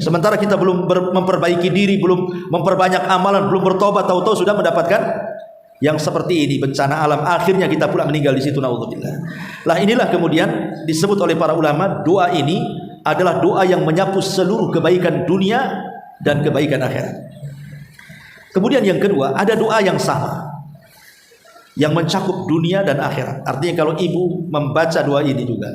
Sementara kita belum memperbaiki diri, belum memperbanyak amalan, belum bertobat, tahu-tahu sudah mendapatkan yang seperti ini, bencana alam. Akhirnya kita pula meninggal di situ, naudzubillah. Lah inilah kemudian disebut oleh para ulama, doa ini adalah doa yang menyapu seluruh kebaikan dunia dan kebaikan akhirat. Kemudian yang kedua, ada doa yang sama yang mencakup dunia dan akhirat. Artinya kalau ibu membaca doa ini juga,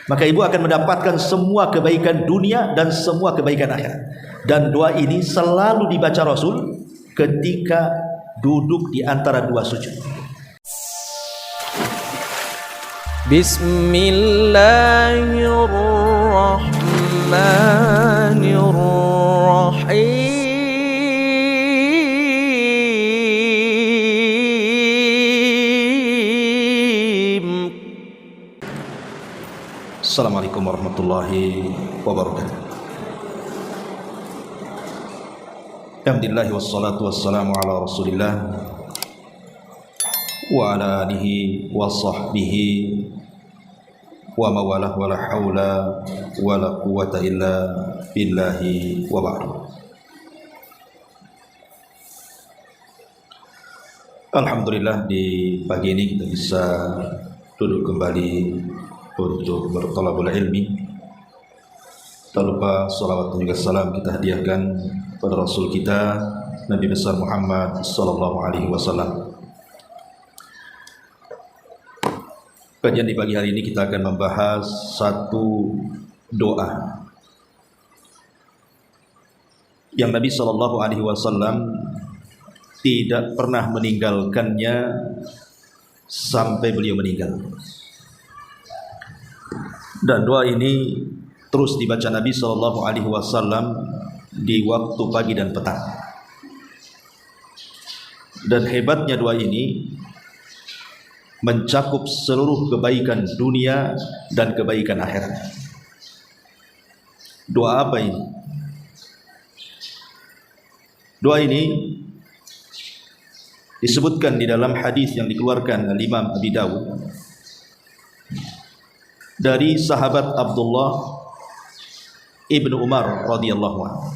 maka ibu akan mendapatkan semua kebaikan dunia dan semua kebaikan akhirat. Dan doa ini selalu dibaca Rasul ketika duduk di antara dua sujud. Bismillahirrahmanirrahim. Assalamualaikum warahmatullahi wabarakatuh. Alhamdulillah wassalatu wassalamu ala Rasulillah wa ala alihi wa sahbihi wa mawalah wa la hawla wa la quwwata illa billahi wa ba'du. Alhamdulillah di pagi ini kita bisa duduk kembali untuk bertolabul ilmi. Tak lupa salawat dan juga salam kita hadiahkan pada Rasul kita Nabi besar Muhammad sallallahu alaihi wasallam. Kajian di pagi hari ini kita akan membahas satu doa yang Nabi sallallahu alaihi wasallam tidak pernah meninggalkannya sampai beliau meninggal. Dan doa ini terus dibaca Nabi sallallahu alaihi wasallam di waktu pagi dan petang. Dan hebatnya doa ini mencakup seluruh kebaikan dunia dan kebaikan akhirat. Doa apa ini? Doa ini disebutkan di dalam hadis yang dikeluarkan oleh Imam Abi Dawud dari sahabat Abdullah ibnu Umar radhiyallahu anhu.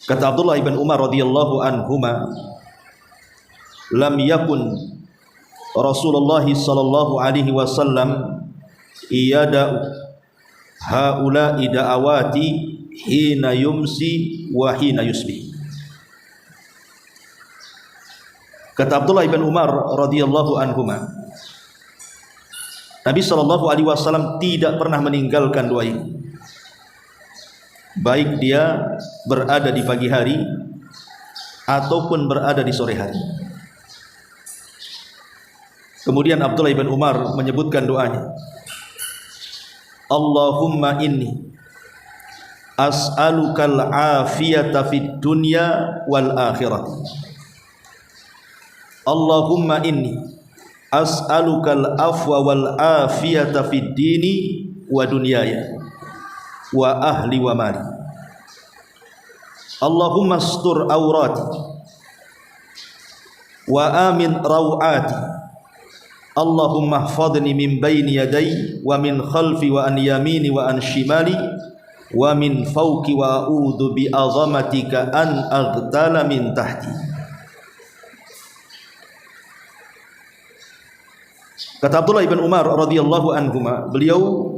Kata Abdullah ibn Umar radhiyallahu anhuma, lam yakun Rasulullah sallallahu alaihi wasallam iyada haula'i da'awati hina yumsi wa hina yusbih. Kata Abdullah ibn Umar radhiyallahu anhuma, Nabi sallallahu alaihi wasallam tidak pernah meninggalkan doa ini, baik dia berada di pagi hari ataupun berada di sore hari. Kemudian Abdullah ibn Umar menyebutkan doanya, Allahumma inni as'alukal afiyata fid dunya wal akhirah. Allahumma inni as'alukal afwa wal afiyata fid dini wa dunyaya wa ahli wa mali. Allahumma astur awrati wa amin rawati. Allahumma hfadni min bayni yaday wa min khalfi wa an yamini wa an shimali wa min fawqi wa a'udhu bi azamatika an aghtala min tahti. Kata Abdullah ibn Umar radhiyallahu anhuma, beliau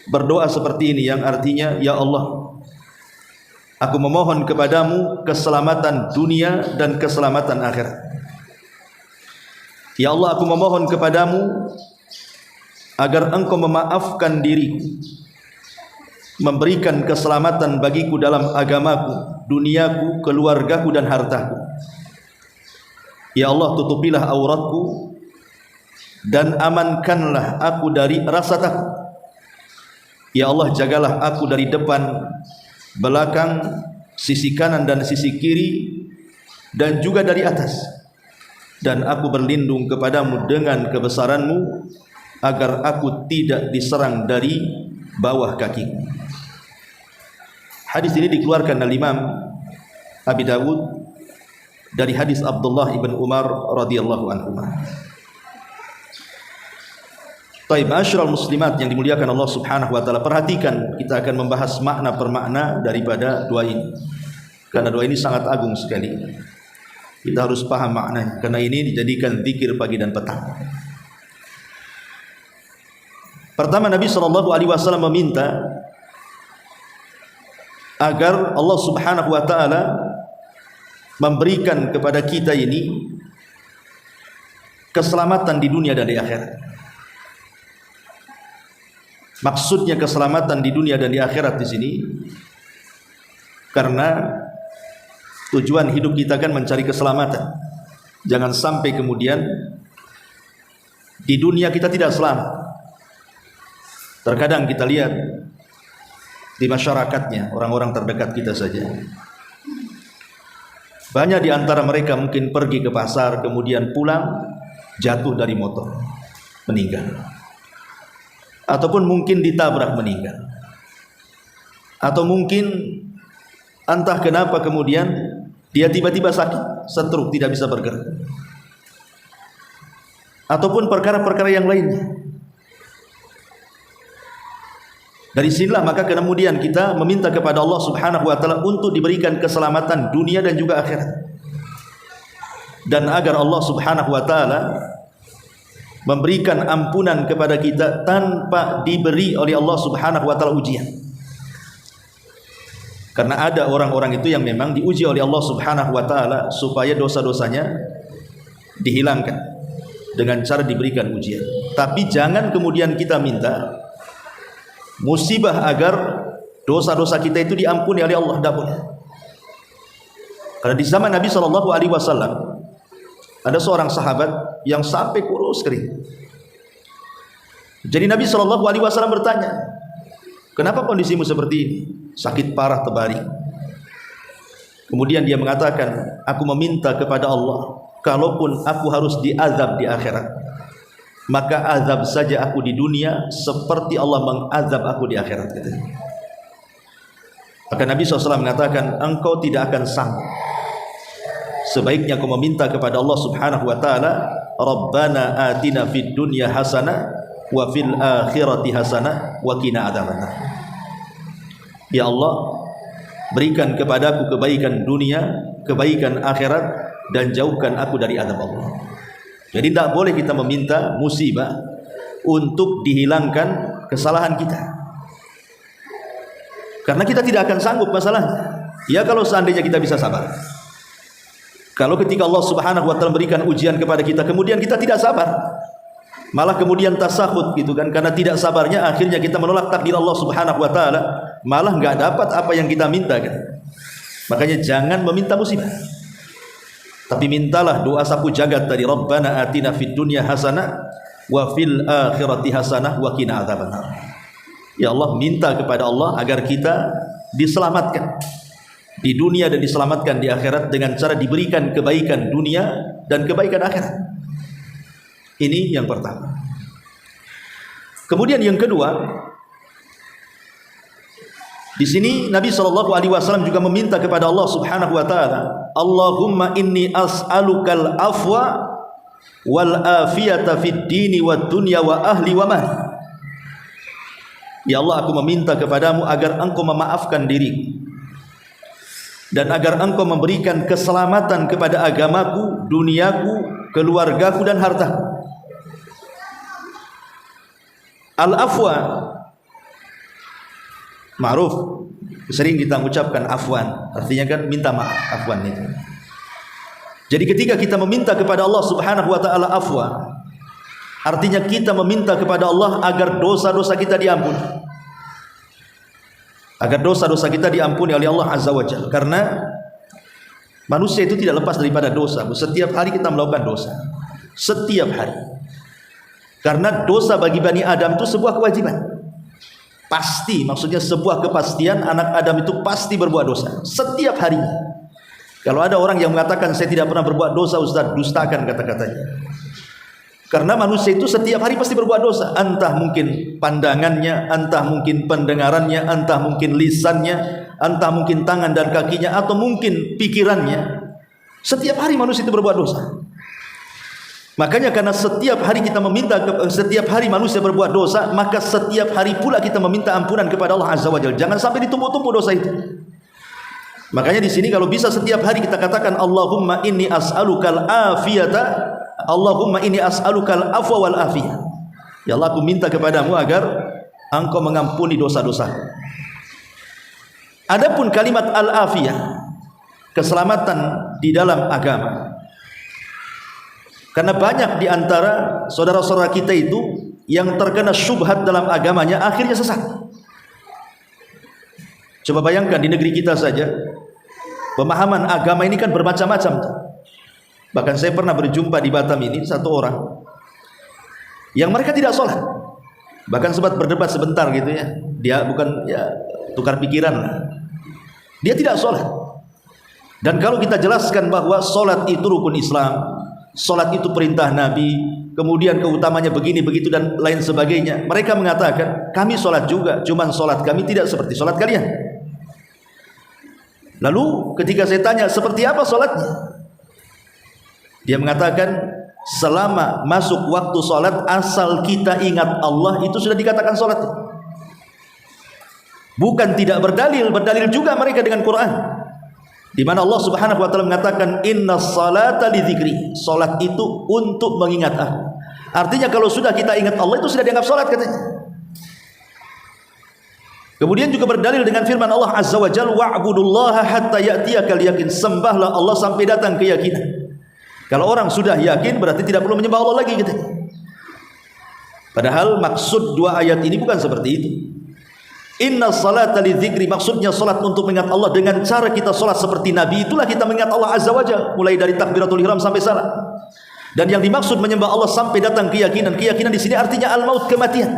berdoa seperti ini yang artinya, ya Allah, aku memohon kepadamu keselamatan dunia dan keselamatan akhirat. Ya Allah, aku memohon kepadamu agar engkau memaafkan diriku, memberikan keselamatan bagiku dalam agamaku, duniaku, keluargaku dan hartaku. Ya Allah, tutupilah auratku dan amankanlah aku dari rasa takut. Ya Allah, jagalah aku dari depan, belakang, sisi kanan dan sisi kiri, dan juga dari atas. Dan aku berlindung kepadamu dengan kebesaranmu, agar aku tidak diserang dari bawah kakiku. Hadis ini dikeluarkan oleh Imam Abi Dawud dari hadis Abdullah ibn Umar radhiyallahu anhu. Taib, ma'asyiral muslimat yang dimuliakan Allah Subhanahu wa taala, perhatikan, kita akan membahas makna per makna daripada doa ini. Karena doa ini sangat agung sekali. Kita harus paham maknanya, karena ini dijadikan zikir pagi dan petang. Pertama, Nabi SAW meminta agar Allah Subhanahu wa taala memberikan kepada kita ini keselamatan di dunia dan di akhirat. Maksudnya keselamatan di dunia dan di akhirat di sini karena tujuan hidup kita kan mencari keselamatan. Jangan sampai kemudian di dunia kita tidak selamat. Terkadang kita lihat di masyarakatnya, orang-orang terdekat kita saja, banyak di antara mereka mungkin pergi ke pasar, kemudian pulang jatuh dari motor, meninggal. Ataupun mungkin ditabrak meninggal, atau mungkin entah kenapa kemudian dia tiba-tiba sakit, stroke, tidak bisa bergerak, ataupun perkara-perkara yang lainnya. Dari sinilah maka kemudian kita meminta kepada Allah Subhanahu wa taala untuk diberikan keselamatan dunia dan juga akhirat, dan agar Allah Subhanahu wa taala memberikan ampunan kepada kita tanpa diberi oleh Allah Subhanahu wa taala ujian. Karena ada orang-orang itu yang memang diuji oleh Allah Subhanahu wa taala supaya dosa-dosanya dihilangkan dengan cara diberikan ujian. Tapi jangan kemudian kita minta musibah agar dosa-dosa kita itu diampuni oleh Allah, tidak boleh. Karena di zaman Nabi SAW ada seorang sahabat yang sampai kurus kering. Jadi Nabi SAW bertanya, kenapa kondisimu seperti ini? Sakit parah terbaring. Kemudian dia mengatakan, aku meminta kepada Allah, kalaupun aku harus diazab di akhirat, maka azab saja aku di dunia seperti Allah mengazab aku di akhirat. Maka Nabi SAW mengatakan, engkau tidak akan sanggup. Sebaiknya kau meminta kepada Allah Subhanahu wa taala, Rabbana atina fid dunya hasanah wa fil akhirati hasanah wa qina adzabannar. Ya Allah, berikan kepadaku kebaikan dunia, kebaikan akhirat, dan jauhkan aku dari azab Allah. Jadi tidak boleh kita meminta musibah untuk dihilangkan kesalahan kita, karena kita tidak akan sanggup masalahnya. Ya kalau seandainya kita bisa sabar. Kalau ketika Allah Subhanahu wa taala berikan ujian kepada kita, kemudian kita tidak sabar, malah kemudian tasakhut gitu kan, karena tidak sabarnya akhirnya kita menolak takdir Allah Subhanahu wa taala, malah enggak dapat apa yang kita minta kan. Makanya jangan meminta musibah, tapi mintalah doa sapu jagat tadi, Rabbana atina fid dunya hasanah wa fil akhirati hasanah wa qina adzabannar. Ya Allah, minta kepada Allah agar kita diselamatkan di dunia dan diselamatkan di akhirat dengan cara diberikan kebaikan dunia dan kebaikan akhirat. Ini yang pertama. Kemudian yang kedua, di sini Nabi SAW juga meminta kepada Allah Subhanahu wa taala, Allahumma inni as'alukal afwa wal afiyata fid dini wad dunya wa ahli wa mali. Ya Allah, aku meminta kepadamu agar engkau memaafkan diriku dan agar engkau memberikan keselamatan kepada agamaku, duniaku, keluargaku, dan hartaku. Al-afwa ma'ruf, sering kita mengucapkan afwan, artinya kan minta maaf, afwan itu. Jadi ketika kita meminta kepada Allah Subhanahu wa taala afwa, artinya kita meminta kepada Allah agar dosa-dosa kita diampuni, agar dosa-dosa kita diampuni oleh Allah Azza wa Jalla. Karena manusia itu tidak lepas daripada dosa. Setiap hari kita melakukan dosa, setiap hari. Karena dosa bagi Bani Adam itu sebuah kewajiban, pasti, maksudnya sebuah kepastian. Anak Adam itu pasti berbuat dosa setiap harinya. Kalau ada orang yang mengatakan saya tidak pernah berbuat dosa, Ustaz, dustakan kata-katanya. Karena manusia itu setiap hari pasti berbuat dosa. Entah mungkin pandangannya, entah mungkin pendengarannya, entah mungkin lisannya, entah mungkin tangan dan kakinya, atau mungkin pikirannya. Setiap hari manusia itu berbuat dosa. Makanya karena setiap hari kita meminta, setiap hari manusia berbuat dosa, maka setiap hari pula kita meminta ampunan kepada Allah Azza wa Jalla. Jangan sampai ditumpuk-tumpuk dosa itu. Makanya di sini kalau bisa setiap hari kita katakan Allahumma inni as'alukal afiyata, Allahumma inni as'alukal afwa wal afiyah. Ya Allah, aku minta kepadamu agar Engkau mengampuni dosa-dosa. Adapun kalimat al-afiyah, keselamatan di dalam agama. Karena banyak di antara saudara-saudara kita itu yang terkena syubhat dalam agamanya, akhirnya sesat. Coba bayangkan di negeri kita saja, pemahaman agama ini kan bermacam-macam. Bahkan saya pernah berjumpa di Batam ini satu orang yang mereka tidak sholat, bahkan sempat berdebat sebentar gitu ya. Dia bukan ya tukar pikiran lah. Dia tidak sholat. Dan kalau kita jelaskan bahwa sholat itu rukun Islam, sholat itu perintah Nabi, kemudian keutamanya begini begitu dan lain sebagainya, mereka mengatakan kami sholat juga, cuman sholat kami tidak seperti sholat kalian. Lalu ketika saya tanya seperti apa sholatnya, dia mengatakan selama masuk waktu sholat, asal kita ingat Allah, itu sudah dikatakan sholat. Bukan tidak berdalil, berdalil juga mereka dengan Quran, di mana Allah Subhanahu wa taala mengatakan innas salata li dzikri, salat itu untuk mengingat aku. Artinya kalau sudah kita ingat Allah, itu sudah dianggap salat katanya. Kemudian juga berdalil dengan firman Allah Azza wa Jalla, wa'budullaha hatta ya'tiyakal yaqin, sembahlah Allah sampai datang keyakinan. Kalau orang sudah yakin berarti tidak perlu menyembah Allah lagi gitu. Padahal maksud dua ayat ini bukan seperti itu. Inna salata li dzikri, maksudnya salat untuk mengingat Allah. Dengan cara kita salat seperti Nabi, itulah kita mengingat Allah Azza wa Jalla, mulai dari takbiratul ihram sampai salat. Dan yang dimaksud menyembah Allah sampai datang keyakinan, keyakinan di sini artinya al-maut, kematian.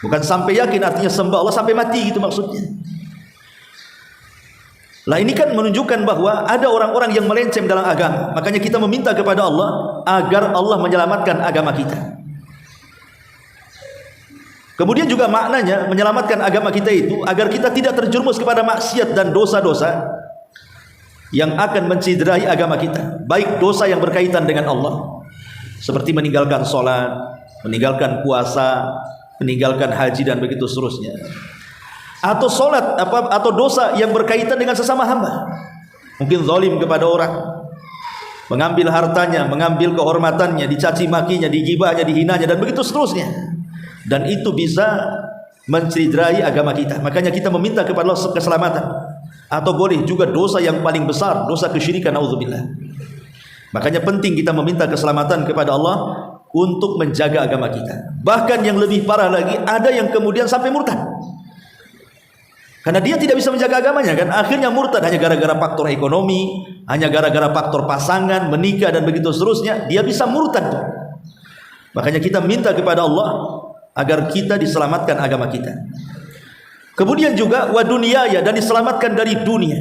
Bukan sampai yakin artinya sembah Allah sampai mati gitu maksudnya. Lah ini kan menunjukkan bahwa ada orang-orang yang melenceng dalam agama. Makanya kita meminta kepada Allah agar Allah menyelamatkan agama kita. Kemudian juga maknanya menyelamatkan agama kita itu agar kita tidak terjerumus kepada maksiat dan dosa-dosa yang akan menciderai agama kita. Baik dosa yang berkaitan dengan Allah, seperti meninggalkan sholat, meninggalkan puasa, meninggalkan haji dan begitu seterusnya. Atau sholat atau dosa yang berkaitan dengan sesama hamba. Mungkin zalim kepada orang, mengambil hartanya, mengambil kehormatannya, dicaci makinya, digibahnya, dihinanya dan begitu seterusnya. Dan itu bisa menciderai agama kita. Makanya kita meminta kepada Allah keselamatan. Atau boleh juga dosa yang paling besar, dosa kesyirikan, naudzubillah. Makanya penting kita meminta keselamatan kepada Allah untuk menjaga agama kita. Bahkan yang lebih parah lagi, ada yang kemudian sampai murtad. Karena dia tidak bisa menjaga agamanya kan, akhirnya murtad hanya gara-gara faktor ekonomi, hanya gara-gara faktor pasangan, menikah dan begitu seterusnya, dia bisa murtad. Makanya kita minta kepada Allah agar kita diselamatkan agama kita. Kemudian juga wa dunyaya, dan diselamatkan dari dunia.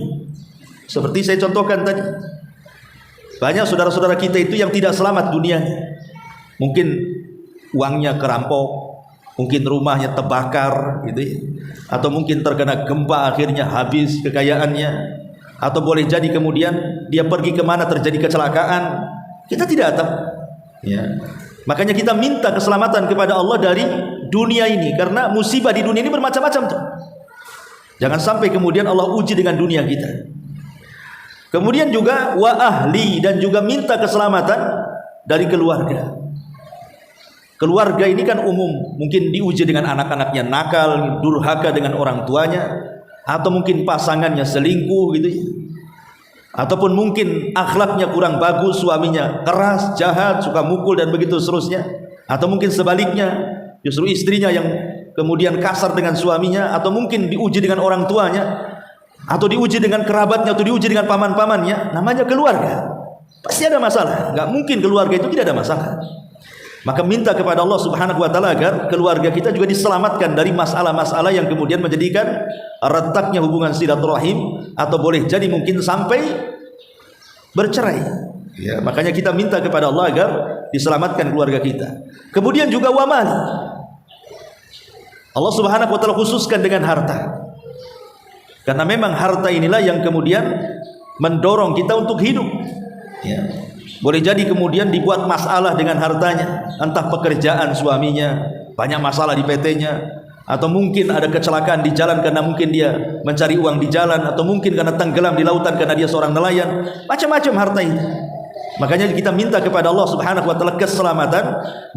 Seperti saya contohkan tadi, banyak saudara-saudara kita itu yang tidak selamat dunianya. Mungkin uangnya kerampok, mungkin rumahnya terbakar gitu ya. Atau mungkin terkena gempa akhirnya habis kekayaannya. Atau boleh jadi kemudian dia pergi kemana terjadi kecelakaan, kita tidak tahu ya. Makanya kita minta keselamatan kepada Allah dari dunia ini, karena musibah di dunia ini bermacam-macam tuh. Jangan sampai kemudian Allah uji dengan dunia kita. Kemudian juga wa ahli, dan juga minta keselamatan dari keluarga. Keluarga ini kan umum, mungkin diuji dengan anak-anaknya nakal, durhaka dengan orang tuanya, atau mungkin pasangannya selingkuh gitu ya. Ataupun mungkin akhlaknya kurang bagus, suaminya keras, jahat, suka mukul dan begitu seterusnya. Atau mungkin sebaliknya, justru istrinya yang kemudian kasar dengan suaminya. Atau mungkin diuji dengan orang tuanya, atau diuji dengan kerabatnya, atau diuji dengan paman-pamannya. Namanya keluarga, pasti ada masalah. Gak mungkin keluarga itu tidak ada masalah. Maka minta kepada Allah Subhanahu wa taala agar keluarga kita juga diselamatkan dari masalah-masalah yang kemudian menjadikan retaknya hubungan silaturahim, atau boleh jadi mungkin sampai bercerai. Ya, makanya kita minta kepada Allah agar diselamatkan keluarga kita. Kemudian juga wa mal. Allah Subhanahu wa taala khususkan dengan harta. Karena memang harta inilah yang kemudian mendorong kita untuk hidup. Ya. Boleh jadi kemudian dibuat masalah dengan hartanya, entah pekerjaan suaminya, banyak masalah di PT-nya, atau mungkin ada kecelakaan di jalan karena mungkin dia mencari uang di jalan, atau mungkin karena tenggelam di lautan karena dia seorang nelayan, macam-macam harta itu. Makanya kita minta kepada Allah Subhanahu wa taala keselamatan,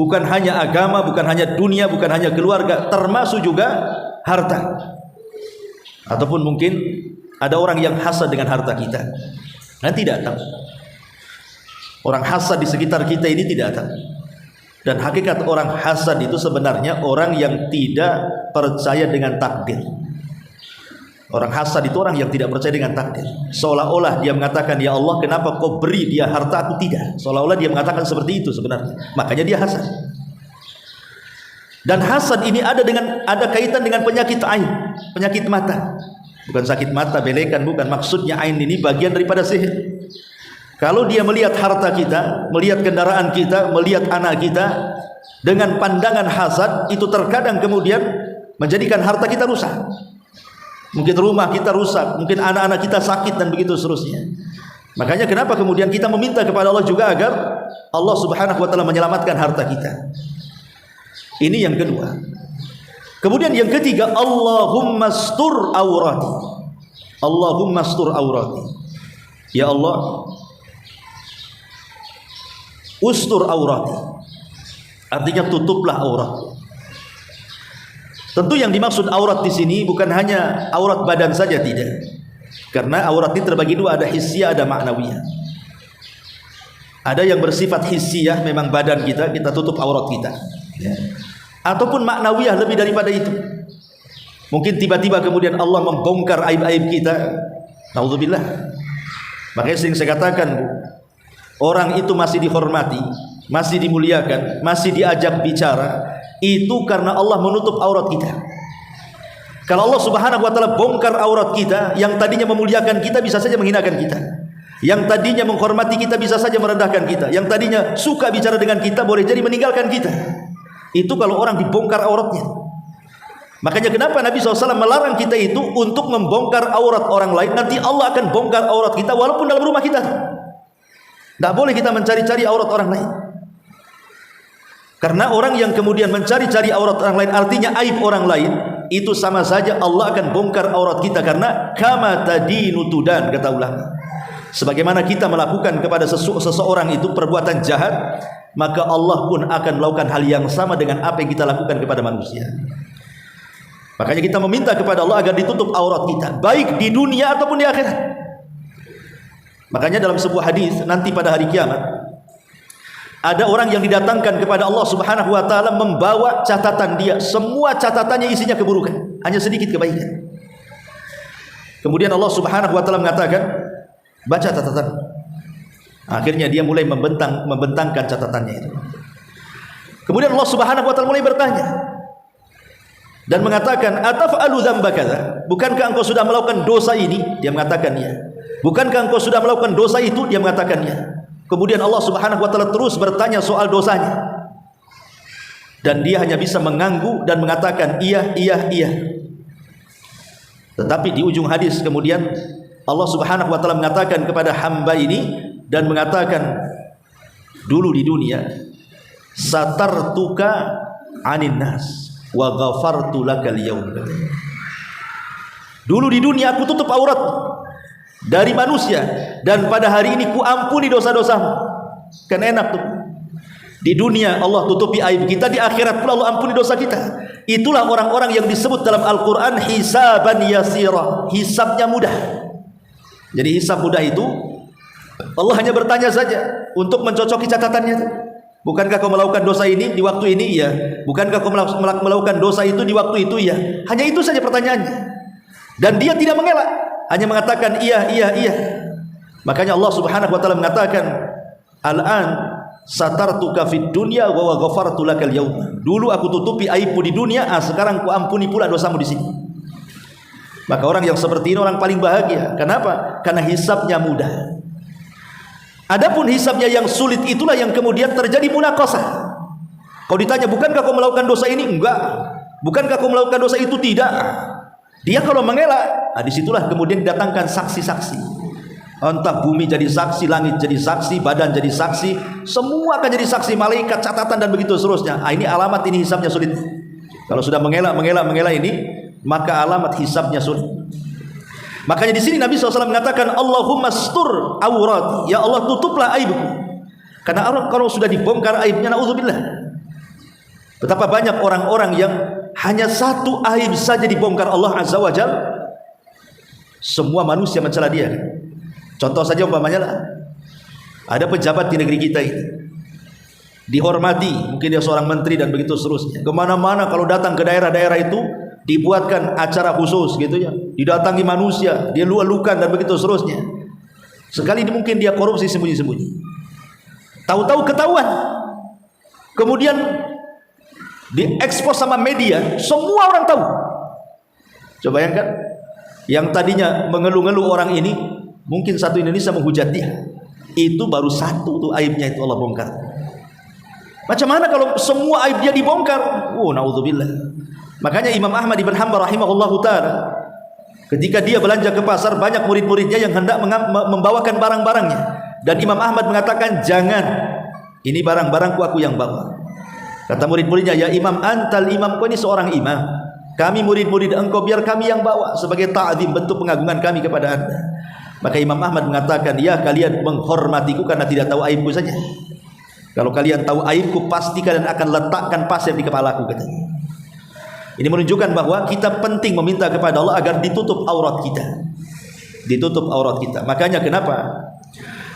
bukan hanya agama, bukan hanya dunia, bukan hanya keluarga, termasuk juga harta. Ataupun mungkin ada orang yang hasad dengan harta kita, nanti datang. Orang hasad di sekitar kita ini tidak datang. Dan hakikat orang hasad itu sebenarnya orang yang tidak percaya dengan takdir. Orang hasad itu orang yang tidak percaya dengan takdir. Seolah-olah dia mengatakan, ya Allah, kenapa kau beri dia harta, aku tidak. Seolah-olah dia mengatakan seperti itu sebenarnya. Makanya dia hasad. Dan hasad ini ada kaitan dengan penyakit ain, penyakit mata. Bukan sakit mata, belekan, bukan. Maksudnya ain ini bagian daripada sihir. Kalau dia melihat harta kita, melihat kendaraan kita, melihat anak kita dengan pandangan hasad, itu terkadang kemudian menjadikan harta kita rusak. Mungkin rumah kita rusak, mungkin anak-anak kita sakit, dan begitu seterusnya. Makanya kenapa kemudian kita meminta kepada Allah juga agar Allah Subhanahu wa taala menyelamatkan harta kita. Ini yang kedua. Kemudian yang ketiga, Allahumma astur aurati. Allahumma astur aurati. Ya Allah, ustur aurati, artinya tutuplah aurat. Tentu yang dimaksud aurat di sini bukan hanya aurat badan saja, tidak. Karena aurat ini terbagi dua, ada hissiyah, ada ma'nawiyah. Ada yang bersifat hissiyah, memang badan kita tutup aurat kita. Ataupun ma'nawiyah, lebih daripada itu. Mungkin tiba-tiba kemudian Allah membongkar aib-aib kita. Naudzubillah. Makanya sering saya katakan, orang itu masih dihormati, masih dimuliakan, masih diajak bicara, itu karena Allah menutup aurat kita. Kalau Allah Subhanahu wa taala bongkar aurat kita, yang tadinya memuliakan kita bisa saja menghinakan kita. Yang tadinya menghormati kita bisa saja merendahkan kita. Yang tadinya suka bicara dengan kita boleh jadi meninggalkan kita. Itu kalau orang dibongkar auratnya. Makanya kenapa Nabi SAW melarang kita itu untuk membongkar aurat orang lain. Nanti Allah akan bongkar aurat kita walaupun dalam rumah kita. Tidak boleh kita mencari-cari aurat orang lain. Karena orang yang kemudian mencari-cari aurat orang lain, artinya aib orang lain, itu sama saja Allah akan bongkar aurat kita. Karena kama tadinu tudan, kata ulama. Sebagaimana kita melakukan kepada seseorang itu perbuatan jahat, maka Allah pun akan melakukan hal yang sama dengan apa yang kita lakukan kepada manusia. Makanya kita meminta kepada Allah agar ditutup aurat kita, baik di dunia ataupun di akhirat. Makanya dalam sebuah hadis, nanti pada hari kiamat ada orang yang didatangkan kepada Allah Subhanahu wa taala membawa catatan dia, semua catatannya isinya keburukan, hanya sedikit kebaikan. Kemudian Allah Subhanahu wa taala mengatakan, baca catatan. Akhirnya dia mulai membentangkan catatannya itu. Kemudian Allah Subhanahu wa taala mulai bertanya dan mengatakan, ataf'alu dzamba kadza? Bukankah engkau sudah melakukan dosa ini? Dia mengatakan ya. Bukankah engkau sudah melakukan dosa itu? Dia mengatakan ya. Kemudian Allah Subhanahu wa taala terus bertanya soal dosanya. Dan dia hanya bisa mengangguk dan mengatakan iya, iya, iya. Tetapi di ujung hadis kemudian Allah Subhanahu wa taala mengatakan kepada hamba ini dan mengatakan, dulu di dunia satartuka 'anin nas wa ghafartu lakal yaum. Dulu di dunia aku tutup aurat dari manusia, dan pada hari ini ku ampuni dosa-dosamu. Kan enak tuh. Di dunia Allah tutupi aib kita, di akhirat pula Allah ampuni dosa kita. Itulah orang-orang yang disebut dalam Al-Quran hisaban yasira, hisabnya mudah. Jadi hisab mudah itu Allah hanya bertanya saja untuk mencocoki catatannya. Bukankah kau melakukan dosa ini di waktu ini? Iya. Bukankah kau melakukan dosa itu di waktu itu? Iya. Hanya itu saja pertanyaannya. Dan dia tidak mengelak, hanya mengatakan iya, iya, iya. Makanya Allah Subhanahu wa taala mengatakan, al-an satartuka fid dunya wa ghafartu lakal yaum. Dulu aku tutupi aibmu di dunia, sekarang ku ampuni pula dosamu di sini. Maka orang yang seperti ini orang paling bahagia. Kenapa? Karena hisabnya mudah. Adapun hisabnya yang sulit, itulah yang kemudian terjadi munaqasah. Kau ditanya, bukankah kau melakukan dosa ini? Enggak. Bukankah kau melakukan dosa itu? Tidak. Dia kalau mengelak, disitulah kemudian didatangkan saksi-saksi. Entah bumi jadi saksi, langit jadi saksi, badan jadi saksi, semua akan jadi saksi, malaikat, catatan dan begitu seterusnya. Ini alamat, ini hisabnya sulit. Kalau sudah mengelak ini, maka alamat hisabnya sulit. Makanya di sini Nabi SAW mengatakan, Allahumma stur awrati, ya Allah tutuplah aibku. Karena orang kalau sudah dibongkar aibnya, na'udzubillah. Betapa banyak orang-orang yang hanya satu aib saja dibongkar Allah Azza wa Jalla, semua manusia mencela dia. Contoh saja umpamanya lah, ada pejabat di negeri kita ini, dihormati, mungkin dia seorang menteri dan begitu seterusnya. Kemana-mana kalau datang ke daerah-daerah itu dibuatkan acara khusus gitu ya, didatangi manusia, dia lualukan dan begitu seterusnya. Sekali ini mungkin dia korupsi sembunyi-sembunyi, tahu-tahu ketahuan, kemudian diekspos sama media, semua orang tahu. Coba bayangkan, yang tadinya mengeluh-ngeluh orang ini, mungkin satu Indonesia menghujat dia. Itu baru satu tuh aibnya, itu Allah bongkar. Macam mana kalau semua aib dia dibongkar? Naudzubillah. Makanya Imam Ahmad ibn Hanbal rahimahullahu ta'ala, ketika dia belanja ke pasar, banyak murid-muridnya yang hendak membawakan barang-barangnya, dan Imam Ahmad mengatakan, jangan, ini barang-barangku, aku yang bawa. Kata murid-muridnya, ya Imam, antal imam, kau ini seorang imam, kami murid-murid engkau, biar kami yang bawa sebagai ta'zim, bentuk pengagungan kami kepada anda. Maka Imam Ahmad mengatakan, ya kalian menghormatiku karena tidak tahu aibku saja. Kalau kalian tahu aibku, pasti kalian akan letakkan pasir di kepalaku, katanya. Ini menunjukkan bahwa kita penting meminta kepada Allah agar ditutup aurat kita, ditutup aurat kita. Makanya kenapa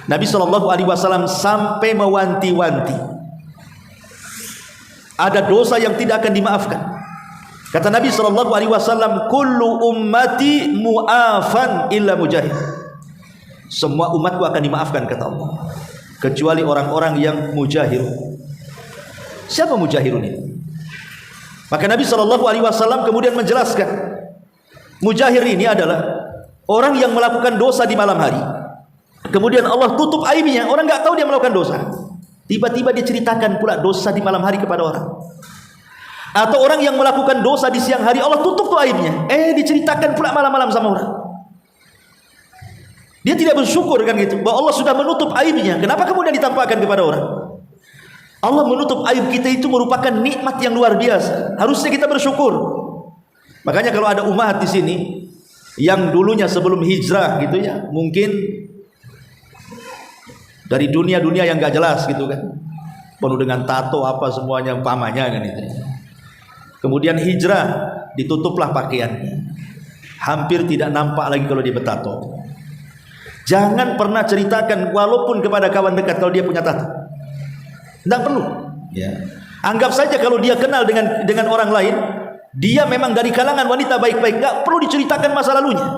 Nabi SAW sampai mewanti-wanti, ada dosa yang tidak akan dimaafkan. Kata Nabi SAW, kullu ummati mu'afan illa mujahid. Semua umatku akan dimaafkan, kata Allah, kecuali orang-orang yang mujahirun. Siapa mujahirun ini? Maka Nabi SAW kemudian menjelaskan, mujahir ini adalah orang yang melakukan dosa di malam hari, kemudian Allah tutup aibnya, orang nggak tahu dia melakukan dosa, tiba-tiba dia ceritakan pula dosa di malam hari kepada orang. Atau orang yang melakukan dosa di siang hari, Allah tutup tuh aibnya, diceritakan pula malam-malam sama orang. Dia tidak bersyukur kan gitu, bahwa Allah sudah menutup aibnya. Kenapa kemudian ditampakkan kepada orang? Allah menutup aib kita itu merupakan nikmat yang luar biasa. Harusnya kita bersyukur. Makanya kalau ada umat di sini yang dulunya sebelum hijrah gitu ya, mungkin dari dunia-dunia yang gak jelas gitu kan, penuh dengan tato apa semuanya umpamanya kan itu. Kemudian hijrah, ditutuplah pakaiannya, hampir tidak nampak lagi kalau dia bertato. Jangan pernah ceritakan walaupun kepada kawan dekat kalau dia punya tato. Tidak perlu. Ya. Anggap saja kalau dia kenal dengan orang lain, dia memang dari kalangan wanita baik-baik, nggak perlu diceritakan masa lalunya,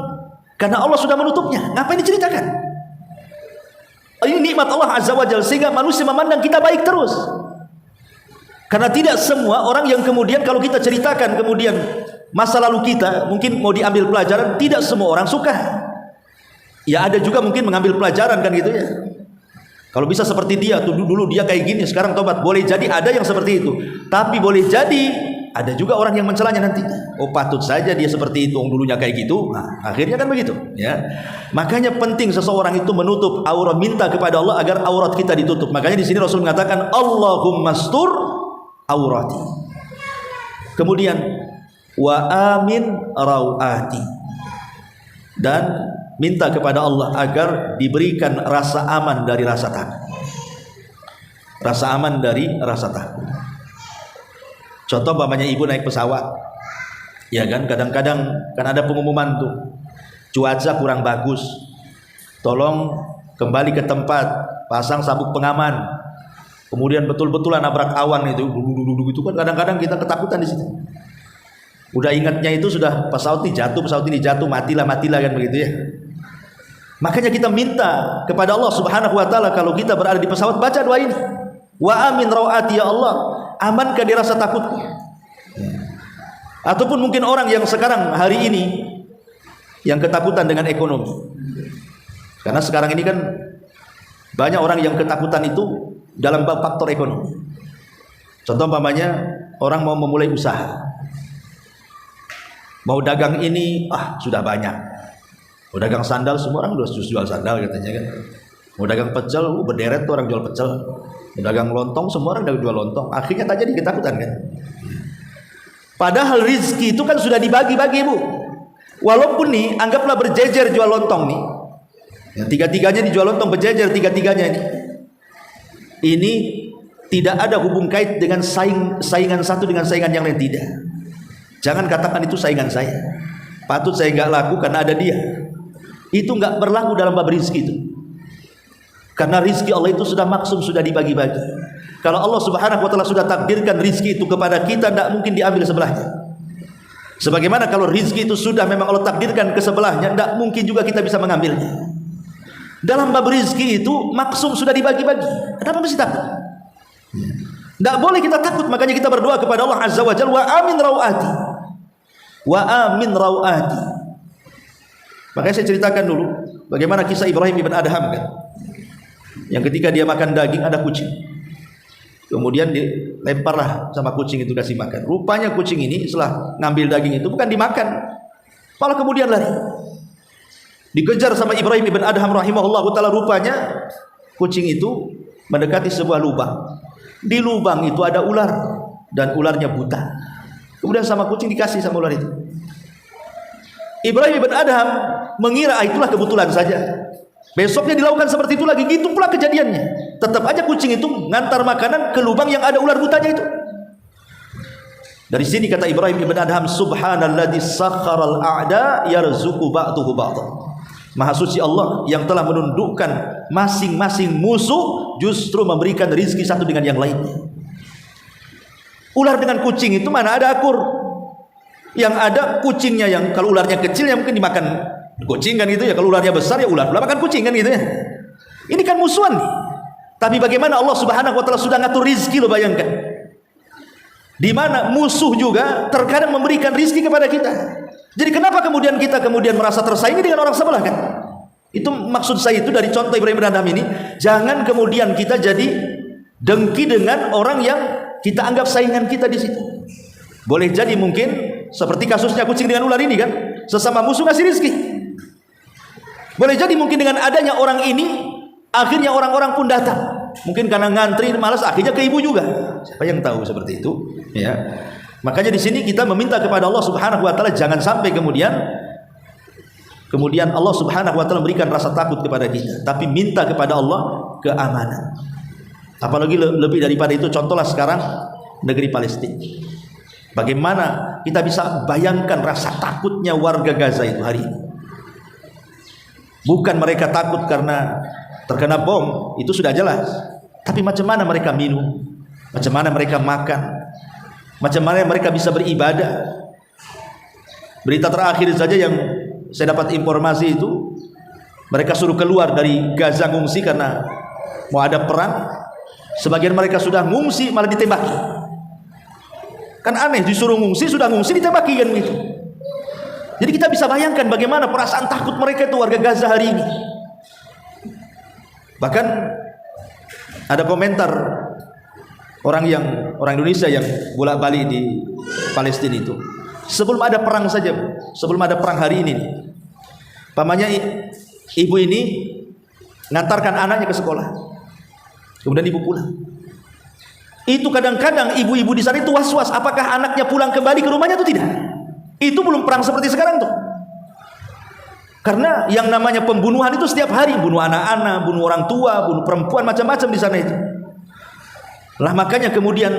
karena Allah sudah menutupnya. Ngapain diceritakan? Ini nikmat Allah Azza wa Jalla, sehingga manusia memandang kita baik terus. Karena tidak semua orang yang kemudian kalau kita ceritakan kemudian masa lalu kita, mungkin mau diambil pelajaran, tidak semua orang suka. Ya ada juga mungkin mengambil pelajaran kan gitu ya. Kalau bisa seperti dia, tuh dulu dia kayak gini, sekarang tobat. Boleh jadi ada yang seperti itu. Tapi boleh jadi ada juga orang yang mencelanya nanti. Oh patut saja dia seperti itu, dulunya kayak gitu. Nah, akhirnya kan begitu ya. Makanya penting seseorang itu menutup aurat, minta kepada Allah agar aurat kita ditutup. Makanya di sini Rasul mengatakan, Allahumma stur aurati. Kemudian wa amin rawati. Dan minta kepada Allah agar diberikan rasa aman dari rasa takut. Rasa aman dari rasa takut. Contoh umpamanya ibu naik pesawat, ya kan, kadang-kadang kan ada pengumuman tuh, cuaca kurang bagus, tolong kembali ke tempat, pasang sabuk pengaman. Kemudian betul-betul nabrak awan itu, itu kan kadang-kadang kita ketakutan di situ. Udah ingatnya itu sudah pesawat ini jatuh, matilah kan begitu ya. Makanya kita minta kepada Allah Subhanahu wa taala kalau kita berada di pesawat, baca doa ini. Wa amin rawati, ya Allah, amankan dia rasa takutku. Ataupun mungkin orang yang sekarang hari ini yang ketakutan dengan ekonomi. Karena sekarang ini kan banyak orang yang ketakutan itu dalam faktor ekonomi. Contoh umpamanya orang mau memulai usaha, mau dagang ini, sudah banyak. Mau dagang sandal, semua orang udah jual sandal katanya kan. Mau dagang pecel, berderet tuh orang jual pecel. Mau dagang lontong, semua orang udah jual lontong. Akhirnya tak jadi ketakutan kan. Padahal rizki itu kan sudah dibagi-bagi, Bu. Walaupun nih, anggaplah berjejer jual lontong nih. Ya, tiga-tiganya dijual lontong berjejer, tiga-tiganya ini. Ini tidak ada hubung kait dengan saingan satu dengan saingan yang lain, tidak. Jangan katakan itu saingan saya. Patut saya nggak laku karena ada dia. Itu nggak berlaku dalam bab rizki itu. Karena rizki Allah itu sudah maksum, sudah dibagi-bagi. Kalau Allah Subhanahu wa taala sudah takdirkan rizki itu kepada kita, tidak mungkin diambil sebelahnya. Sebagaimana kalau rizki itu sudah memang Allah takdirkan ke sebelahnya, tidak mungkin juga kita bisa mengambilnya. Dalam bab rizki itu maksum sudah dibagi-bagi. Kenapa mesti takut? Tidak boleh kita takut. Makanya kita berdoa kepada Allah Azza wa Jalla, wa amin rawati, wa amin rawati. Makanya saya ceritakan dulu bagaimana kisah Ibrahim ibn Adham kan, yang ketika dia makan daging ada kucing, kemudian dilemparlah sama kucing itu, kasih makan. Rupanya kucing ini setelah ngambil daging itu bukan dimakan, malah kemudian lari, dikejar sama Ibrahim ibn Adham rahimahullah taala. Rupanya kucing itu mendekati sebuah lubang. Di lubang itu ada ular, dan ularnya buta. Kemudian sama kucing dikasih sama ular itu. Ibrahim ibn Adham mengira itulah kebetulan saja. Besoknya dilakukan seperti itu lagi, gitu pula kejadiannya. Tetap aja kucing itu ngantar makanan ke lubang yang ada ular butanya itu. Dari sini kata Ibrahim ibn Adham, subhanalladzi sakharal a'da yarzuqu ba'dahu ba'dhan. Maha suci Allah yang telah menundukkan masing-masing musuh justru memberikan rizki satu dengan yang lainnya. Ular dengan kucing itu mana ada akur. Yang ada kucingnya, yang kalau ularnya kecil ya mungkin dimakan kucing kan gitu ya. Kalau ularnya besar ya ular makan kucing kan gitu ya. Ini kan musuhan nih. Tapi bagaimana Allah Subhanahu wa taala sudah ngatur rizki, lo bayangkan. Di mana musuh juga terkadang memberikan rizki kepada kita. Jadi kenapa kemudian kita merasa tersaingi dengan orang sebelah kan? Itu maksud saya itu dari contoh Ibrahim bin Adham ini. Jangan kemudian kita jadi dengki dengan orang yang kita anggap saingan kita di situ. Boleh jadi mungkin seperti kasusnya kucing dengan ular ini kan, sesama musuh ngasih rizki. Boleh jadi mungkin dengan adanya orang ini, akhirnya orang-orang pun datang. Mungkin karena ngantri malas, akhirnya ke ibu juga. Siapa yang tahu seperti itu? Ya. Makanya di sini kita meminta kepada Allah Subhanahu wa taala jangan sampai kemudian Allah Subhanahu wa taala memberikan rasa takut kepada kita, tapi minta kepada Allah keamanan. Apalagi lebih daripada itu, contohlah sekarang negeri Palestina. Bagaimana kita bisa bayangkan rasa takutnya warga Gaza itu hari ini. Bukan mereka takut karena terkena bom, itu sudah jelas. Tapi macam mana mereka minum, macam mana mereka makan, macam mana mereka bisa beribadah. Berita terakhir saja yang saya dapat informasi itu, mereka suruh keluar dari Gaza ngungsi karena mau ada perang. Sebagian mereka sudah ngungsi malah ditembaki. Kan aneh, disuruh ngungsi, sudah ngungsi ditembaki kan gitu. Jadi kita bisa bayangkan bagaimana perasaan takut mereka itu warga Gaza hari ini. Bahkan ada komentar orang Indonesia yang bolak-balik di Palestina itu. Sebelum ada perang saja, sebelum ada perang hari ini, pamannya ibu ini ngantarkan anaknya ke sekolah, kemudian ibu pulang. Itu kadang-kadang ibu-ibu di sana itu was-was apakah anaknya pulang kembali ke rumahnya atau tidak. Itu belum perang seperti sekarang tuh. Karena yang namanya pembunuhan itu setiap hari, bunuh anak-anak, bunuh orang tua, bunuh perempuan, macam-macam di sana itu. Lah makanya kemudian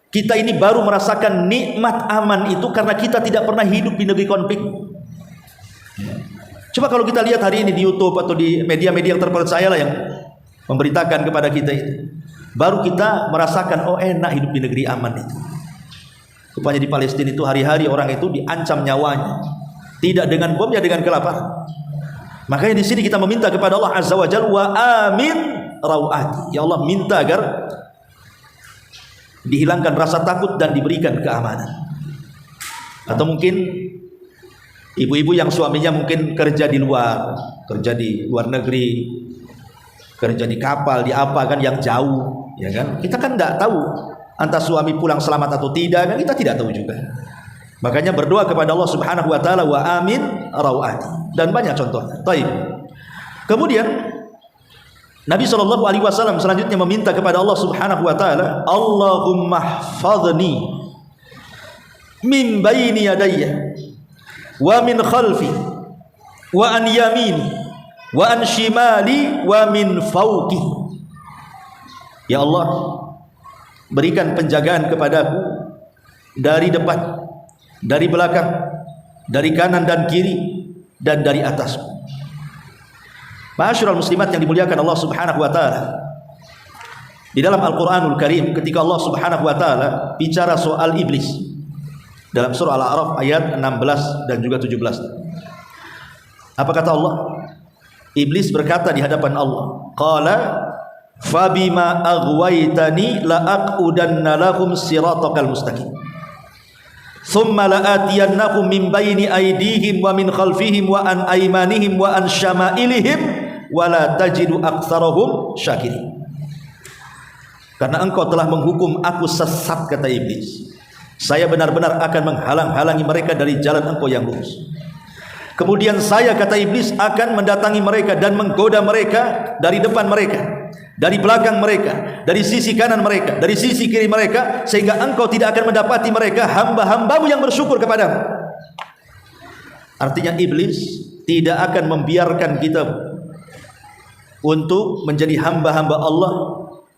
kita ini baru merasakan nikmat aman itu karena kita tidak pernah hidup di negeri konflik. Coba kalau kita lihat hari ini di YouTube atau di media-media yang terpercaya lah yang memberitakan kepada kita itu, baru kita merasakan oh enak hidup di negeri aman itu. Rupanya di Palestina itu hari-hari orang itu diancam nyawanya, tidak dengan bom ya dengan kelaparan. Makanya di sini kita meminta kepada Allah Azza wa Jalla, wa amin rawati. Ya Allah, minta agar dihilangkan rasa takut dan diberikan keamanan. Atau mungkin ibu-ibu yang suaminya mungkin kerja di luar negeri, kerja di kapal, di apa kan yang jauh, ya kan? Kita kan tidak tahu antara suami pulang selamat atau tidak, kan kita tidak tahu juga. Makanya berdoa kepada Allah Subhanahu wa taala, wa amin rawati, dan banyak contohnya. Baik. Kemudian Nabi sallallahu alaihi wasallam selanjutnya meminta kepada Allah Subhanahu wa taala, Allahumma hfadhni min baini yadayya wa min khalfi wa an yamini wa an shimali wa min fawqi. Ya Allah, berikan penjagaan kepadaku dari depan, dari belakang, dari kanan dan kiri, dan dari atasku. Ma'asyiral muslimat yang dimuliakan Allah Subhanahu wa taala, di dalam Al-Qur'anul Karim ketika Allah Subhanahu wa taala bicara soal iblis dalam surah Al-A'raf ayat 16 dan juga 17. Apa kata Allah? Iblis berkata di hadapan Allah, qala fabima aghwaytani la'aqudanna lahum siratakal mustaqim thumma la'atiyannahum min baini aydihim wa min khalfihim wa an aymanihim wa an syama'ilihim wa la tajidu aktsarahum syakirin. Karena engkau telah menghukum aku sesat, kata iblis, saya benar-benar akan menghalang-halangi mereka dari jalan engkau yang lurus. Kemudian saya, kata iblis, akan mendatangi mereka dan menggoda mereka dari depan mereka, dari belakang mereka, dari sisi kanan mereka, dari sisi kiri mereka, sehingga engkau tidak akan mendapati mereka hamba-hambamu yang bersyukur kepadamu. Artinya iblis tidak akan membiarkan kita untuk menjadi hamba-hamba Allah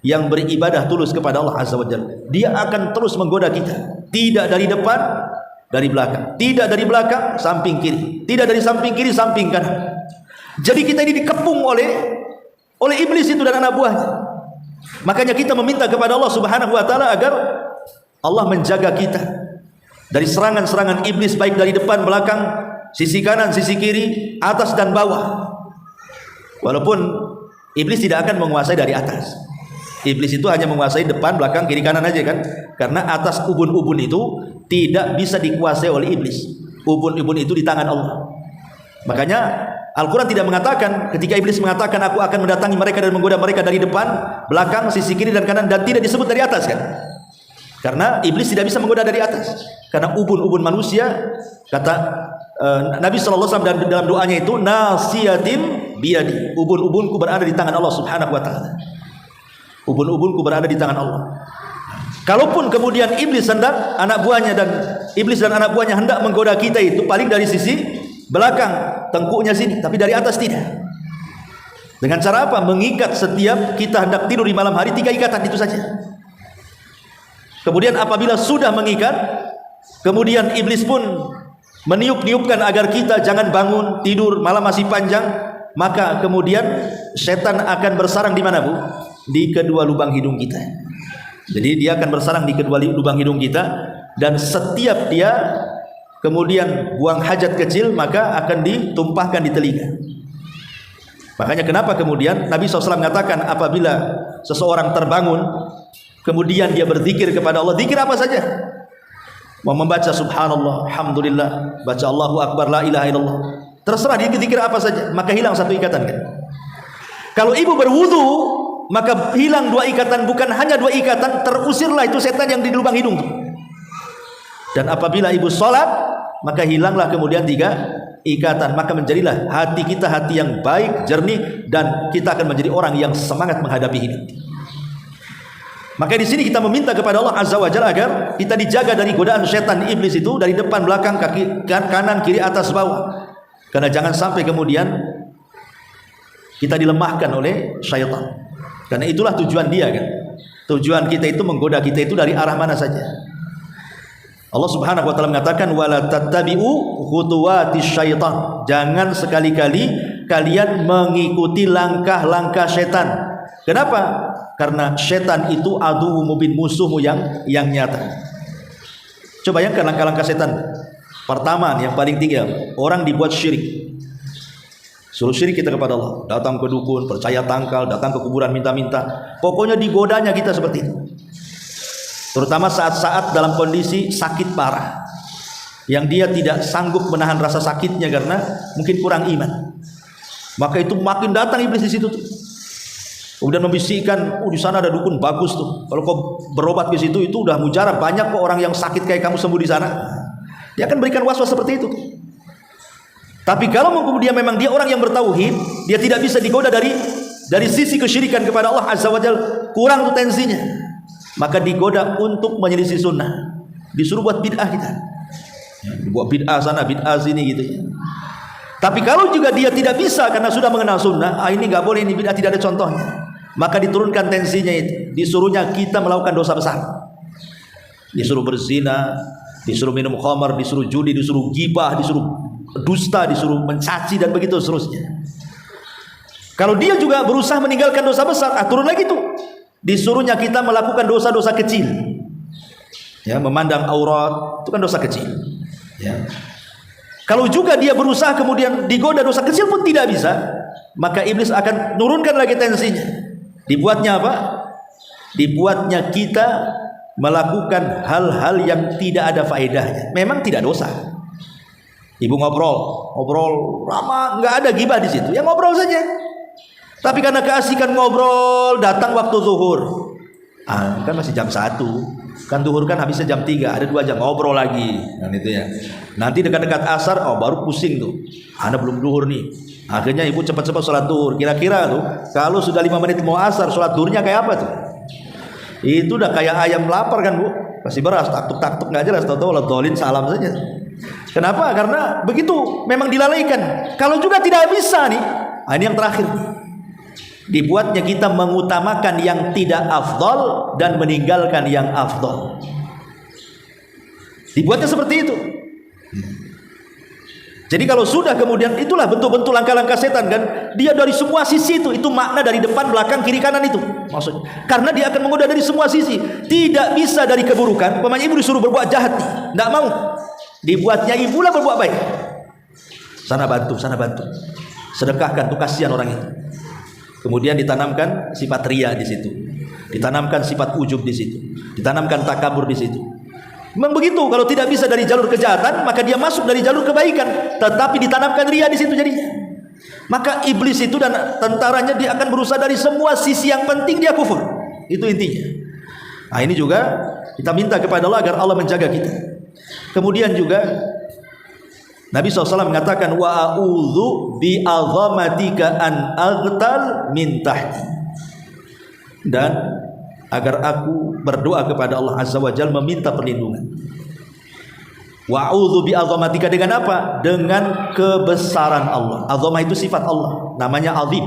yang beribadah tulus kepada Allah Azza wa Jalla. Dia akan terus menggoda kita, tidak dari depan, dari belakang, tidak dari belakang samping kiri, tidak dari samping kiri samping kanan. Jadi kita ini dikepung oleh iblis itu dan anak buahnya. Makanya kita meminta kepada Allah Subhanahu wa taala agar Allah menjaga kita dari serangan-serangan iblis, baik dari depan, belakang, sisi kanan, sisi kiri, atas dan bawah. Walaupun iblis tidak akan menguasai dari atas. Iblis itu hanya menguasai depan, belakang, kiri, kanan aja kan. Karena atas ubun-ubun itu tidak bisa dikuasai oleh iblis. Ubun-ubun itu di tangan Allah. Makanya Al-Quran tidak mengatakan, ketika iblis mengatakan aku akan mendatangi mereka dan menggoda mereka dari depan, belakang, sisi kiri dan kanan, dan tidak disebut dari atas kan. Karena iblis tidak bisa menggoda dari atas. Karena ubun-ubun manusia, kata Nabi SAW dalam doanya itu, nasiyatim biyadi, ubun-ubunku berada di tangan Allah Subhanahu wa taala. Ubun-ubunku berada di tangan Allah. Kalaupun kemudian iblis hendak, anak buahnya dan iblis dan anak buahnya hendak menggoda kita, itu paling dari sisi belakang, tengkuknya sini, tapi dari atas tidak. Dengan cara apa? Mengikat setiap kita hendak tidur di malam hari, 3 ikatan itu saja. Kemudian apabila sudah mengikat, kemudian iblis pun meniup-niupkan agar kita jangan bangun tidur, malam masih panjang, maka kemudian setan akan bersarang di mana, Bu? Di kedua lubang hidung kita. Jadi dia akan bersarang di kedua lubang hidung kita, dan setiap dia kemudian buang hajat kecil, maka akan ditumpahkan di telinga. Makanya kenapa kemudian Nabi SAW mengatakan apabila seseorang terbangun, kemudian dia berzikir kepada Allah, zikir apa saja, mau membaca subhanallah, alhamdulillah, baca Allahu akbar, la ilaha illallah, terserah dia zikir apa saja, maka hilang satu ikatan kan. Kalau ibu berwudu, maka hilang 2 ikatan, bukan hanya 2 ikatan, terusirlah itu setan yang di lubang hidung. Dan apabila ibu sholat, maka hilanglah kemudian 3 ikatan, maka menjadilah hati kita hati yang baik, jernih, dan kita akan menjadi orang yang semangat menghadapi hidup. Maka di sini kita meminta kepada Allah Azza wa Jalla agar kita dijaga dari godaan setan iblis itu, dari depan, belakang, kaki kanan, kiri, atas, bawah. Karena jangan sampai kemudian kita dilemahkan oleh syaitan. Karena itulah tujuan dia kan. Tujuan kita itu menggoda kita itu dari arah mana saja. Allah Subhanahu wa taala mengatakan wala tattabi'u khutuwatis syaitan. Jangan sekali-kali kalian mengikuti langkah-langkah setan. Kenapa? Karena setan itu adu mubin, musuhmu yang nyata. Coba bayangkan langkah-langkah setan. Pertama, yang paling tinggi, orang dibuat syirik. Suruh syirik kita kepada Allah, datang ke dukun, percaya tangkal, datang ke kuburan minta-minta. Pokoknya digodanya kita seperti itu. Terutama saat-saat dalam kondisi sakit parah, yang dia tidak sanggup menahan rasa sakitnya karena mungkin kurang iman. Maka itu makin datang iblis di situ tuh. Kemudian membisikkan, di sana ada dukun bagus tuh. Kalau kau berobat ke situ itu udah mujarab, banyak kok orang yang sakit kayak kamu sembuh di sana. Dia akan berikan was-was seperti itu. Tapi kalau kemudian memang dia orang yang bertauhid, dia tidak bisa digoda dari sisi kesyirikan kepada Allah Azza wa Jalla, kurang tuh tensinya, maka digoda untuk menyelisih sunnah, disuruh buat bid'ah kita, buat bid'ah sana bid'ah sini gitu ya. Tapi kalau juga dia tidak bisa karena sudah mengenal sunnah, ini nggak boleh, ini bid'ah, tidak ada contohnya, maka diturunkan tensinya itu, disuruhnya kita melakukan dosa besar, disuruh berzina, disuruh minum khamar, disuruh judi, disuruh gibah, disuruh dusta, disuruh mencaci dan begitu seterusnya. Kalau dia juga berusaha meninggalkan dosa besar, turun lagi tuh, disuruhnya kita melakukan dosa-dosa kecil, ya, memandang aurat itu kan dosa kecil, ya. Kalau juga dia berusaha kemudian digoda dosa kecil pun tidak bisa, maka iblis akan turunkan lagi tensinya. Dibuatnya apa? Dibuatnya kita melakukan hal-hal yang tidak ada faedahnya. Memang tidak dosa. Ibu ngobrol lama, nggak ada gibah di situ, ya ngobrol saja. Tapi karena keasikan ngobrol, datang waktu zuhur, kan masih jam 1, kan zuhur kan habisnya jam 3, ada 2 jam ngobrol lagi, kan itu ya. Nanti dekat-dekat asar, baru pusing tuh, Anda belum zuhur nih. Akhirnya ibu cepat-cepat sholat zuhur. Kira-kira tuh, kalau sudah 5 menit mau asar, sholat zuhurnya kayak apa tuh? Itu udah kayak ayam lapar kan bu, kasih beras, taktuk-taktuk nggak jelas, tahu-tahu dolin salam saja. Kenapa? Karena begitu, memang dilalaikan. Kalau juga tidak bisa nih, ini yang terakhir. Dibuatnya kita mengutamakan yang tidak afdal dan meninggalkan yang afdal. Dibuatnya seperti itu. Jadi kalau sudah kemudian, itulah bentuk-bentuk langkah-langkah setan kan. Dia dari semua sisi itu makna dari depan, belakang, kiri, kanan itu maksudnya. Karena dia akan menggoda dari semua sisi. Tidak bisa dari keburukan. Pemain ibu disuruh berbuat jahat nih, tidak mau. Dibuatnya ibulah berbuat baik. Sana bantu, sedekahkan tuh, kasihan orang itu. Kemudian ditanamkan sifat ria di situ, ditanamkan sifat ujub di situ, ditanamkan takabur di situ. Memang begitu. Kalau tidak bisa dari jalur kejahatan, maka dia masuk dari jalur kebaikan, tetapi ditanamkan ria di situ jadinya. Maka iblis itu dan tentaranya dia akan berusaha dari semua sisi yang penting dia kufur. Itu intinya. Nah ini juga kita minta kepada Allah agar Allah menjaga kita. Kemudian juga Nabi SAW mengatakan, wa a'udzu bi azamatika an aghtal min tahti, dan agar aku berdoa kepada Allah Azza wa Jalla meminta perlindungan. Wa a'udzu bi azamatika, dengan apa? Dengan kebesaran Allah. Azamah itu sifat Allah, namanya azim,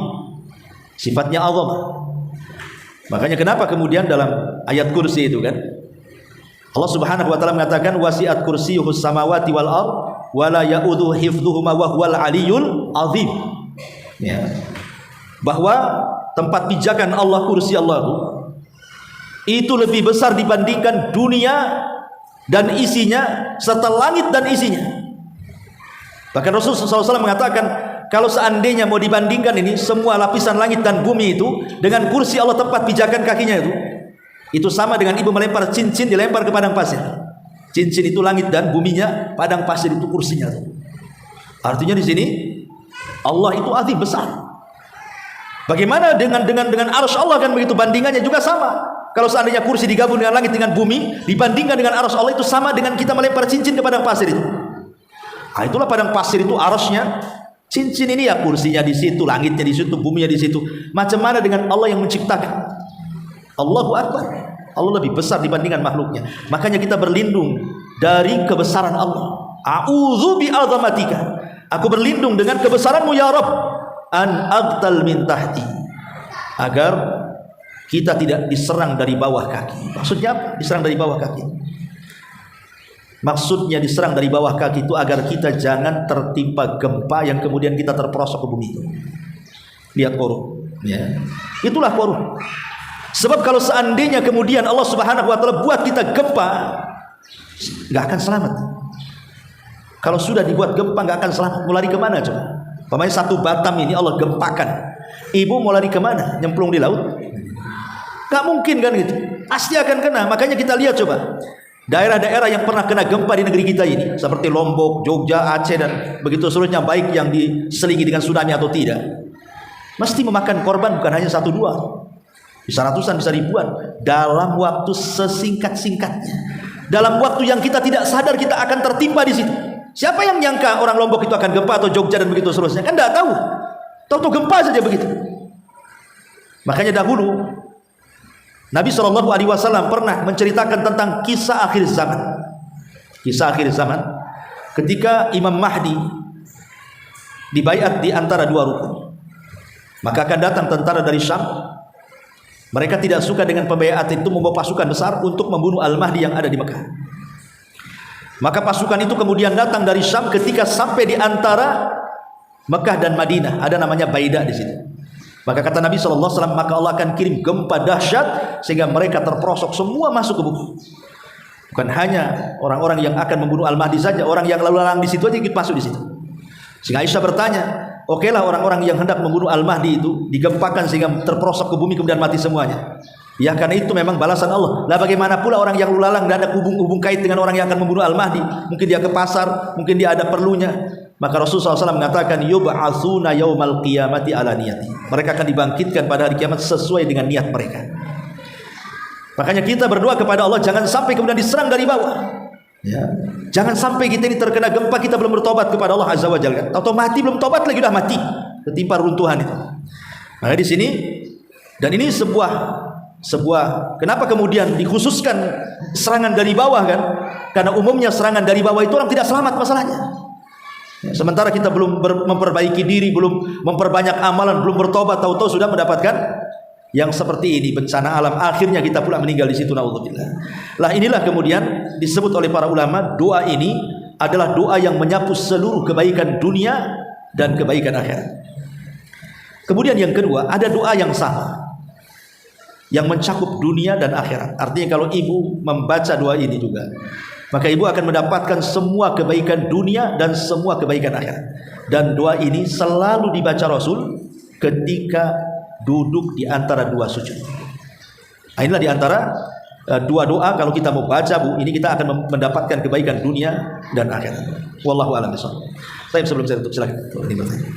sifatnya azamah. Makanya kenapa kemudian dalam ayat kursi itu kan Allah Subhanahu wa taala mengatakan, wasi'at kursiyyuhus samawati wal ardh wala ya'udhu hifdhuhuma wa huwal aliyyul azim, ya, bahwa tempat pijakan Allah, kursi Allah itu lebih besar dibandingkan dunia dan isinya serta langit dan isinya. Bahkan Rasulullah SAW mengatakan, kalau seandainya mau dibandingkan ini semua lapisan langit dan bumi itu dengan kursi Allah, tempat pijakan kakinya itu sama dengan ibu melempar cincin dilempar ke padang pasir. Cincin itu langit dan buminya, padang pasir itu kursinya. Artinya di sini Allah itu azim, besar. Bagaimana dengan arsy Allah kan begitu, bandingannya juga sama. Kalau seandainya kursi digabung dengan langit dengan bumi, dibandingkan dengan arsy Allah itu sama dengan kita melempar cincin ke padang pasir itu. Itulah padang pasir itu arsy-nya, cincin ini ya kursinya di situ, langitnya di situ, buminya di situ. Macam mana dengan Allah yang menciptakan? Allahu Akbar. Allah lebih besar dibandingkan makhluknya. Makanya kita berlindung dari kebesaran Allah. A'udzu bi azamatika, aku berlindung dengan kebesaranmu ya Rabb, an aghtal min tahti, agar kita tidak diserang dari bawah kaki. Maksudnya apa? Diserang dari bawah kaki. Maksudnya diserang dari bawah kaki itu agar kita jangan tertimpa gempa yang kemudian kita terperosok ke bumi itu. Lihat korup, ya. Itulah korup. Sebab kalau seandainya kemudian Allah Subhanahu wa taala buat kita gempa, nggak akan selamat. Kalau sudah dibuat gempa nggak akan selamat. Mau lari kemana coba? Pemain satu Batam ini Allah gempakan, ibu mau lari kemana? Nyemplung di laut? Nggak mungkin kan gitu. Pasti akan kena. Makanya kita lihat coba daerah-daerah yang pernah kena gempa di negeri kita ini, seperti Lombok, Jogja, Aceh dan begitu seluruhnya, baik yang diselingi dengan tsunami atau tidak, mesti memakan korban bukan hanya 1 2, bisa ratusan, bisa ribuan dalam waktu sesingkat-singkatnya. Dalam waktu yang kita tidak sadar kita akan tertimpa di situ. Siapa yang nyangka orang Lombok itu akan gempa atau Jogja dan begitu seterusnya? Kan tidak tahu. Tahu-tahu gempa saja begitu. Makanya dahulu Nabi SAW pernah menceritakan tentang kisah akhir zaman. Kisah akhir zaman ketika Imam Mahdi dibaiat di antara dua rukun. Maka akan datang tentara dari Syam. Mereka tidak suka dengan pembaiatan itu, membawa pasukan besar untuk membunuh Al-Mahdi yang ada di Mekah. Maka pasukan itu kemudian datang dari Syam. Ketika sampai di antara Mekah dan Madinah, ada namanya Baidah di situ. Maka kata Nabi SAW, maka Allah akan kirim gempa dahsyat sehingga mereka terperosok semua masuk ke bumi. Bukan hanya orang-orang yang akan membunuh Al-Mahdi saja, orang yang lalu lalang di situ aja ikut masuk di situ. Sehingga Aisyah bertanya, okelah orang-orang yang hendak membunuh Al-Mahdi itu digempakan sehingga terperosok ke bumi kemudian mati semuanya. Ya karena itu memang balasan Allah. Lah bagaimana pula orang yang lalu lalang dan ada hubung kait dengan orang yang akan membunuh Al-Mahdi? Mungkin dia ke pasar, mungkin dia ada perlunya. Maka Rasulullah SAW mengatakan yub'atsuna yaumal qiyamati ala niyati. Mereka akan dibangkitkan pada hari kiamat sesuai dengan niat mereka. Makanya kita berdoa kepada Allah jangan sampai kemudian diserang dari bawah. Ya. Jangan sampai kita ini terkena gempa kita belum bertobat kepada Allah Azza wa Jalla. Tahu-tahu mati belum tobat lagi sudah mati. Ketimpa runtuhan itu. Nah di sini dan ini sebuah kenapa kemudian dikhususkan serangan dari bawah kan? Karena umumnya serangan dari bawah itu orang tidak selamat masalahnya. Ya, sementara kita belum memperbaiki diri, belum memperbanyak amalan, belum bertobat, tahu-tahu sudah mendapatkan yang seperti ini, bencana alam, akhirnya kita pula meninggal di situ, naudzubillah. Lah inilah kemudian disebut oleh para ulama, doa ini adalah doa yang menyapu seluruh kebaikan dunia dan kebaikan akhirat. Kemudian yang kedua, ada doa yang sama yang mencakup dunia dan akhirat. Artinya kalau ibu membaca doa ini juga, maka ibu akan mendapatkan semua kebaikan dunia dan semua kebaikan akhirat. Dan doa ini selalu dibaca Rasul ketika duduk di antara dua sujud. Nah, inilah di antara dua doa kalau kita mau baca Bu, ini kita akan mendapatkan kebaikan dunia dan akhirat. Wallahu a'lam bishawab. Sebelum saya tutup silakan. Ini bertanya.